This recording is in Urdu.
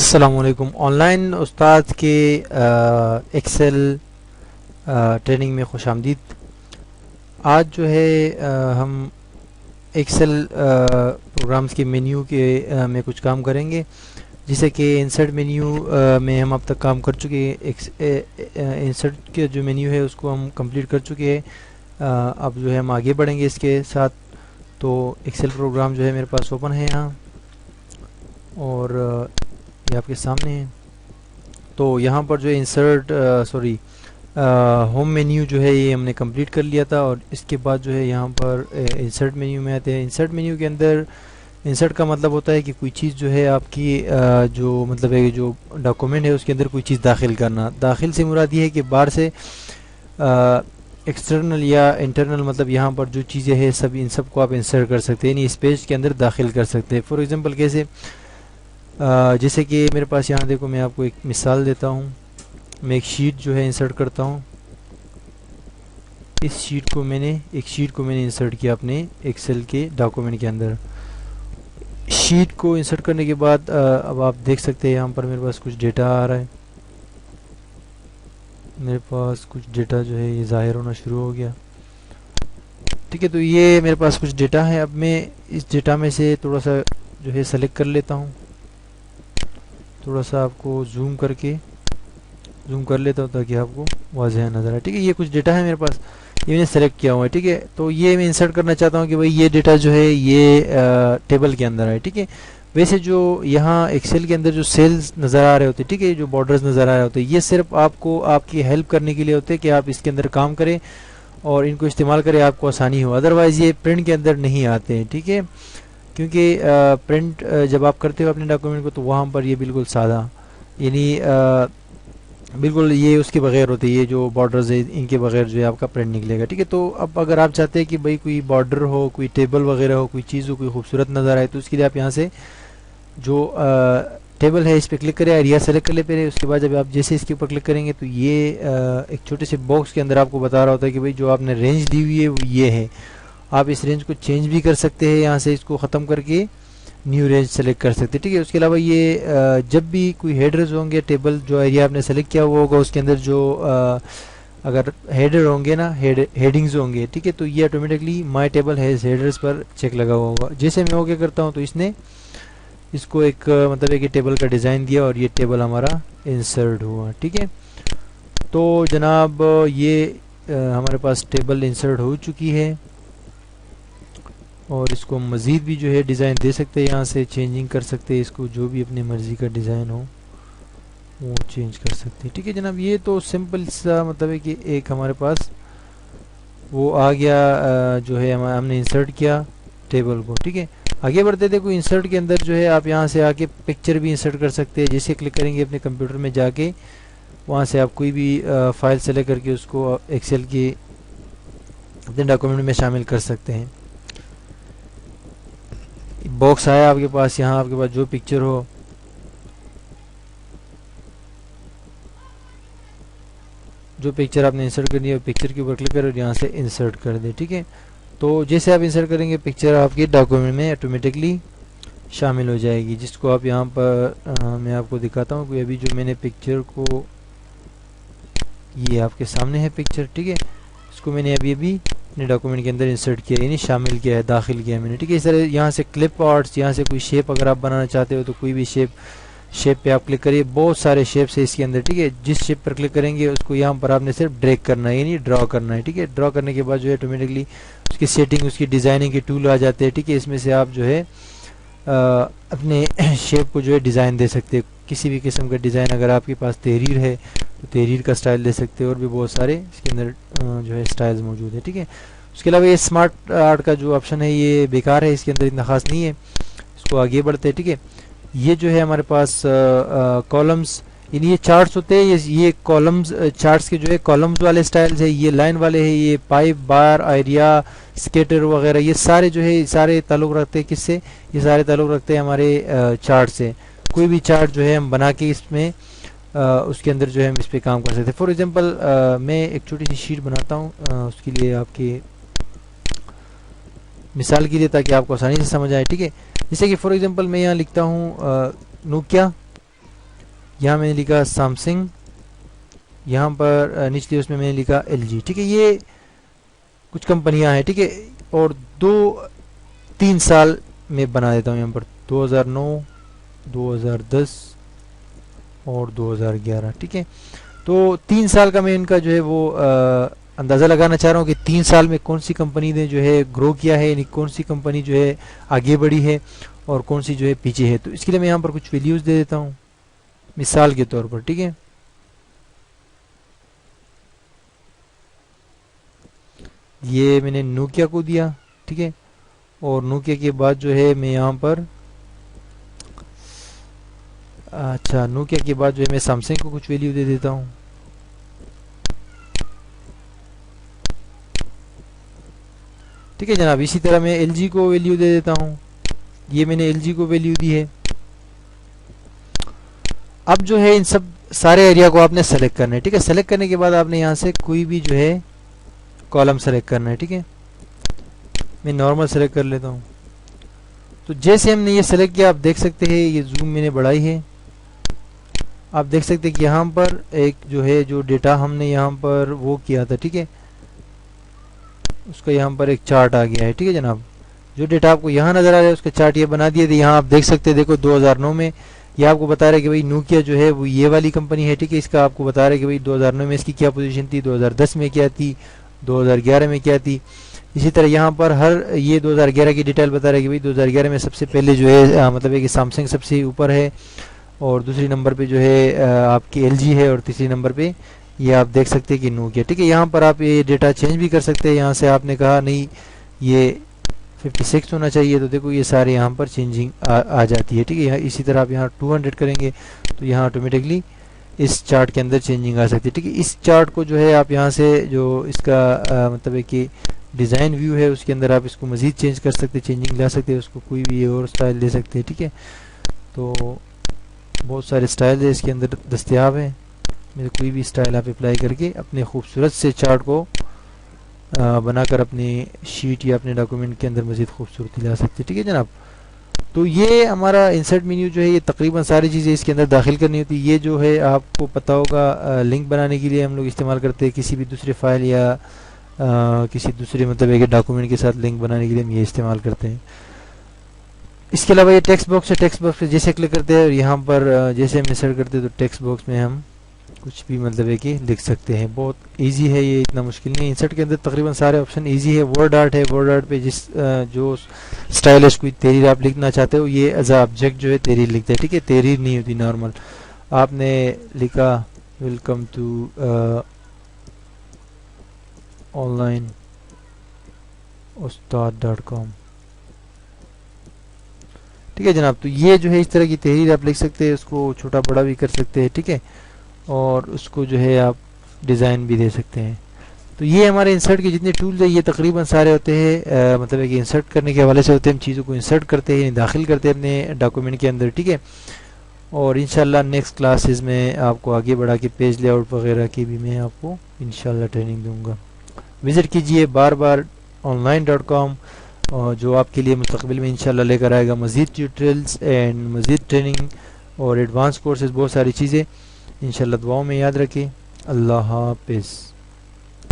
السلام علیکم۔ آن لائن استاد کے ایکسل ٹریننگ میں خوش آمدید۔ آج جو ہے ہم ایکسل پروگرامز کے مینیو کے میں کچھ کام کریں گے، جیسے کہ انسرٹ مینیو میں ہم اب تک کام کر چکے ہیں۔ انسرٹ کے جو مینیو ہے اس کو ہم کمپلیٹ کر چکے ہیں۔ اب جو ہے ہم آگے بڑھیں گے اس کے ساتھ۔ تو ایکسل پروگرام جو ہے میرے پاس اوپن ہے یہاں، اور یہ آپ کے سامنے ہے۔ تو یہاں پر جو انسرٹ ہوم مینیو جو ہے یہ ہم نے کمپلیٹ کر لیا تھا، اور اس کے بعد جو ہے یہاں پر انسرٹ مینیو میں آتے ہیں۔ انسرٹ مینیو کے اندر انسرٹ کا مطلب ہوتا ہے کہ کوئی چیز جو ہے آپ کی جو مطلب ہے جو ڈاکومنٹ ہے اس کے اندر کوئی چیز داخل کرنا۔ داخل سے مراد یہ ہے کہ باہر سے ایکسٹرنل یا انٹرنل، مطلب یہاں پر جو چیزیں ہیں ان سب کو آپ انسرٹ کر سکتے ہیں، یعنی اس پیج کے اندر داخل کر سکتے ہیں۔ فار ایگزامپل کیسے، جیسے کہ میرے پاس یہاں دیکھو، میں آپ کو ایک مثال دیتا ہوں۔ میں ایک شیٹ جو ہے انسرٹ کرتا ہوں۔ اس شیٹ کو میں نے انسرٹ کیا اپنے ایکسل کے ڈاکومنٹ کے اندر۔ شیٹ کو انسرٹ کرنے کے بعد اب آپ دیکھ سکتے ہیں یہاں پر میرے پاس کچھ ڈیٹا آ رہا ہے۔ میرے پاس کچھ ڈیٹا جو ہے یہ ظاہر ہونا شروع ہو گیا، ٹھیک ہے۔ تو یہ میرے پاس کچھ ڈیٹا ہے۔ اب میں اس ڈیٹا میں سے تھوڑا سا جو ہے سلیکٹ کر لیتا ہوں، تھوڑا سا آپ کو زوم کر لیتا ہوں تاکہ آپ کو واضح نظر آئے، ٹھیک ہے۔ یہ کچھ ڈیٹا ہے میرے پاس، یہ میں نے سلیکٹ کیا ہوا ہے، ٹھیک ہے۔ تو یہ میں انسرٹ کرنا چاہتا ہوں کہ بھائی یہ ڈیٹا جو ہے یہ ٹیبل کے اندر ہے، ٹھیک ہے۔ ویسے جو یہاں ایکسل کے اندر جو سیلز نظر آ رہے ہوتے ہیں، ٹھیک ہے، جو بارڈرز نظر آ رہے ہوتے ہیں، یہ صرف آپ کو آپ کی ہیلپ کرنے کے لیے ہوتے ہیں کہ آپ اس کے اندر کام کریں اور ان کو استعمال کریں، آپ کو آسانی ہو۔ ادروائز یہ پرنٹ کے اندر نہیں آتے ہیں، ٹھیک ہے، کیونکہ پرنٹ جب آپ کرتے ہو اپنے ڈاکومنٹ کو تو وہاں پر یہ بالکل سادہ، یعنی بالکل یہ اس کے بغیر ہوتے ہیں، یہ جو بارڈرز ہے ان کے بغیر جو ہے آپ کا پرنٹ نکلے گا، ٹھیک ہے۔ تو اب اگر آپ چاہتے ہیں کہ بھائی کوئی بارڈر ہو، کوئی ٹیبل وغیرہ ہو، کوئی چیز ہو، کوئی خوبصورت نظر آئے، تو اس کے لیے آپ یہاں سے جو ٹیبل ہے اس پہ کلک کریں، ایریا سلیکٹ کر لیں پہلے۔ اس کے بعد جب آپ جیسے اس کے اوپر کلک کریں گے تو یہ ایک چھوٹے سے باکس کے اندر آپ کو بتا رہا ہوتا ہے کہ بھائی جو آپ نے رینج دی ہوئی ہے وہ یہ ہے۔ آپ اس رینج کو چینج بھی کر سکتے ہیں، یہاں سے اس کو ختم کر کے نیو رینج سلیکٹ کر سکتے ہیں، ٹھیک ہے۔ اس کے علاوہ یہ جب بھی کوئی ہیڈرز ہوں گے، ٹیبل جو ایریا آپ نے سلیکٹ کیا ہوا ہوگا اس کے اندر جو اگر ہیڈر ہوں گے نا، ہیڈنگز ہوں گے، ٹھیک ہے، تو یہ automatically my table has headers per check لگا ہوا ہوگا۔ جیسے میں اوکے کرتا ہوں تو اس نے اس کو ایک مطلب ہے کہ ٹیبل کا ڈیزائن دیا اور یہ ٹیبل ہمارا انسرٹ ہوا، ٹھیک ہے۔ تو جناب یہ ہمارے پاس ٹیبل انسرٹ ہو چکی ہے، اور اس کو مزید بھی جو ہے ڈیزائن دے سکتے ہیں، یہاں سے چینجنگ کر سکتے ہیں، اس کو جو بھی اپنی مرضی کا ڈیزائن ہو وہ چینج کر سکتے ہیں، ٹھیک ہے جناب۔ یہ تو سمپل سا مطلب ہے کہ ایک ہمارے پاس وہ آ گیا جو ہے ہم نے انسرٹ کیا ٹیبل کو، ٹھیک ہے۔ آگے بڑھتے تھے، کوئی انسرٹ کے اندر جو ہے آپ یہاں سے آ کے پکچر بھی انسرٹ کر سکتے ہیں۔ جیسے کلک کریں گے اپنے کمپیوٹر میں جا کے، وہاں سے آپ کوئی بھی فائل سلیکٹ کر کے اس کو ایکسل کے اپنے ڈاکومنٹ میں شامل کر سکتے ہیں۔ باکس آیا آپ کے پاس، یہاں آپ کے پاس جو پکچر ہو، جو پکچر آپ نے انسرٹ کرنی ہے پکچر کے اوپر کلک کریں اور یہاں سے انسرٹ کر دیں، ٹھیک ہے۔ تو جیسے آپ انسرٹ کریں گے پکچر آپ کے ڈاکومنٹ میں آٹومیٹکلی شامل ہو جائے گی، جس کو آپ یہاں پر میں آپ کو دکھاتا ہوں کہ ابھی جو میں نے پکچر کو، یہ آپ کے سامنے ہے پکچر، ٹھیک ہے، اس کو میں نے ابھی اپنے ڈاکومنٹ کے اندر انسرٹ کیا، یعنی شامل کیا ہے، داخل کیا ہے میں نے، ٹھیک ہے۔ اس طرح یہاں سے کلپ آرٹس، یہاں سے کوئی شیپ اگر آپ بنانا چاہتے ہو تو کوئی بھی شیپ پہ آپ کلک کریے، بہت سارے شیپس ہے اس کے اندر، ٹھیک ہے۔ جس شیپ پر کلک کریں گے اس کو یہاں پر آپ نے صرف ڈریگ کرنا ہے، یعنی ڈرا کرنا ہے، ٹھیک ہے۔ ڈرا کرنے کے بعد جو ہے آٹومیٹکلی اس کی سیٹنگ، اس کی ڈیزائننگ کے ٹول آ جاتے ہیں، ٹھیک ہے۔ اس میں سے آپ جو ہے اپنے شیپ کو جو ہے ڈیزائن دے سکتے ہیں، کسی بھی قسم کا ڈیزائن، اگر آپ کے پاس تحریر ہے تو تحریر کا سٹائل دے سکتے ہیں، اور بھی بہت سارے اس کے اندر جو ہے سٹائلز موجود ہیں، ٹھیک ہے۔ اس کے علاوہ یہ اسمارٹ آرٹ کا جو آپشن ہے یہ بیکار ہے، اس کے اندر اتنا خاص نہیں ہے، اس کو آگے بڑھتے ہیں، ٹھیک ہے۔ یہ جو ہے ہمارے پاس کالمز، یعنی یہ چارٹس ہوتے ہیں، یہ کالمز، چارٹس کے جو ہے کالمز والے سٹائلز ہے، یہ لائن والے ہیں، یہ پائپ، بار، ایریا، اسکیٹر وغیرہ، یہ سارے جو ہے سارے تعلق رکھتے ہیں کس سے؟ یہ سارے تعلق رکھتے ہیں ہمارے چارٹ سے۔ کوئی بھی چارٹ جو ہے ہم بنا کے اس میں اس کے اندر جو ہے ہم اس پہ کام کر سکتے ہیں۔ فار ایگزامپل میں ایک چھوٹی سی شیٹ بناتا ہوں اس کے لیے، آپ کی مثال کے لیے، تاکہ آپ کو آسانی سے سمجھ آئے، ٹھیک ہے۔ جیسے کہ فار ایگزامپل میں یہاں لکھتا ہوں نوکیا یہاں میں نے لکھا سیمسنگ، یہاں پر نچلی اس میں نے لکھا ایل جی، ٹھیک ہے، یہ کچھ کمپنیاں ہیں، ٹھیک ہے، اور 2-3 سال میں بنا دیتا ہوں یہاں پر 2009 2010 اور 2011، ٹھیک ہے، تو 3 سال کا میں ان کا جو ہے وہ اندازہ لگانا چاہ رہا ہوں کہ 3 سال میں کون سی کمپنی نے جو ہے گرو کیا ہے، یعنی کون سی کمپنی جو ہے آگے بڑھی ہے اور کون سی جو ہے پیچھے ہے. تو اس کے لیے میں یہاں پر کچھ ویلیوز دے دیتا ہوں مثال کے طور پر، ٹھیک ہے. یہ میں نے نوکیا کو دیا، ٹھیک ہے، اور نوکیا کے بعد جو ہے میں یہاں پر اچھا نوکیا کے بعد جو ہے میں سیمسنگ کو کچھ ویلیو دے دیتا ہوں. ٹھیک ہے جناب، اسی طرح میں ایل جی کو ویلیو دے دیتا ہوں، یہ میں نے ایل جی کو ویلیو دی ہے. اب جو ہے ان سب سارے ایریا کو آپ نے سلیکٹ کرنا ہے، ٹھیک ہے. سلیکٹ کرنے کے بعد آپ نے یہاں سے کوئی بھی جو ہے کالم سلیکٹ کرنا ہے، ٹھیک ہے. میں نارمل سلیکٹ کر لیتا ہوں. تو جیسے ہم نے یہ سلیکٹ کیا، آپ دیکھ سکتے ہیں یہ زوم میں نے بڑھائی ہے. آپ دیکھ سکتے ہیں کہ یہاں پر ایک جو ہے جو ڈیٹا ہم نے یہاں پر وہ کیا تھا، ٹھیک ہے، اس کا یہاں پر ایک چارٹ آ گیا ہے، ٹھیک ہے جناب. جو ڈیٹا آپ کو یہاں نظر آ رہا ہے اس کا چارٹ یہ بنا دیا تھا. یہاں آپ دیکھ سکتے ہیں، دیکھو 2009 میں یہ آپ کو بتا رہا ہے کہ بھائی نوکیا جو ہے وہ یہ والی کمپنی ہے، ٹھیک ہے. اس کا آپ کو بتا رہا ہے کہ بھائی 2009 میں اس کی کیا پوزیشن تھی، 2010 میں کیا تھی، 2011 میں کیا تھی. اسی طرح یہاں پر ہر یہ 2011 کی ڈیٹیل بتا رہا ہے کہ بھائی 2011 میں سب سے پہلے جو ہے مطلب ہے کہ سیمسنگ سب سے اوپر ہے، اور دوسری نمبر پہ جو ہے آپ کی ایل جی ہے، اور تیسری نمبر پہ یہ آپ دیکھ سکتے ہیں کہ نوکیا، ٹھیک ہے. یہاں پر آپ یہ ڈیٹا چینج بھی کر سکتے ہیں. یہاں سے آپ نے کہا نہیں یہ 56 ہونا چاہیے، تو دیکھو یہ سارے یہاں پر چینجنگ آ جاتی ہے، ٹھیک ہے. اسی طرح آپ یہاں 200 کریں گے تو یہاں آٹومیٹکلی اس چارٹ کے اندر چینجنگ آ سکتی ہے، ٹھیک ہے. اس چارٹ کو جو ہے آپ یہاں سے جو اس کا مطلب ہے کہ ڈیزائن ویو ہے اس کے اندر آپ اس کو مزید چینج کر سکتے ہیں، چینجنگ لا سکتے ہیں، اس کو کوئی بھی اور سٹائل دے سکتے ہیں، ٹھیک ہے. تو بہت سارے سٹائل اس کے اندر دستیاب ہیں. میرے کوئی بھی سٹائل آپ اپلائی کر کے اپنے خوبصورت سے چارٹ کو بنا کر اپنی شیٹ یا اپنے ڈاکومنٹ کے اندر مزید خوبصورتی لا سکتے ہیں، ٹھیک ہے جناب. تو یہ ہمارا انسرٹ مینیو جو ہے یہ تقریباً ساری چیزیں اس کے اندر داخل کرنی ہوتی ہے. یہ جو ہے آپ کو پتہ ہوگا لنک بنانے کے لیے ہم لوگ استعمال کرتے ہیں، کسی بھی دوسرے فائل یا کسی دوسرے مطلب ایک ڈاکومنٹ کے ساتھ لنک بنانے کے لیے ہم یہ استعمال کرتے ہیں. اس کے علاوہ یہ ٹیکسٹ باکس ہے، ٹیکسٹ باکس پہ جیسے کلک کرتے ہیں اور یہاں پر جیسے ہم انسرٹ کرتے ہیں تو ٹیکسٹ باکس میں ہم کچھ بھی مطلب ہے کہ لکھ سکتے ہیں. بہت ایزی ہے یہ، اتنا مشکل نہیں. انسرٹ کے اندر تقریباً سارے آپشن ایزی ہے. ورڈ آرٹ ہے، ورڈ آرٹ پہ جس جو اسٹائلش کوئی تحریر آپ لکھنا چاہتے ہو یہ ایز اے آبجیکٹ جو ہے تحریر لکھتا ہے، ٹھیک ہے. تحریر نہیں ہوتی نارمل. آپ نے لکھا ویلکم ٹو آن لائن استاد.com، ٹھیک ہے جناب. تو یہ جو ہے اس طرح کی تحریر آپ لکھ سکتے ہیں، اس کو چھوٹا بڑا بھی کر سکتے ہیں، ٹھیک ہے، اور اس کو جو ہے آپ ڈیزائن بھی دے سکتے ہیں. تو یہ ہمارے انسرٹ کے جتنے ٹولز ہیں یہ تقریباً سارے ہوتے ہیں مطلب ہے کہ انسرٹ کرنے کے حوالے سے ہوتے ہیں. ہم چیزوں کو انسرٹ کرتے ہیں، داخل کرتے ہیں اپنے ڈاکومنٹ کے اندر، ٹھیک ہے. اور انشاءاللہ نیکسٹ کلاسز میں آپ کو آگے بڑھا کے پیج لے آؤٹ وغیرہ کی بھی میں آپ کو انشاءاللہ ٹریننگ دوں گا. وزٹ کیجئے بار بار online.com، جو آپ کے لیے مستقبل میں انشاءاللہ لے کر آئے گا مزید ٹیوٹوریلز اینڈ مزید ٹریننگ اور ایڈوانس کورسز، بہت ساری چیزیں. انشاءاللہ دعاؤں میں یاد رکھیں. اللہ حافظ.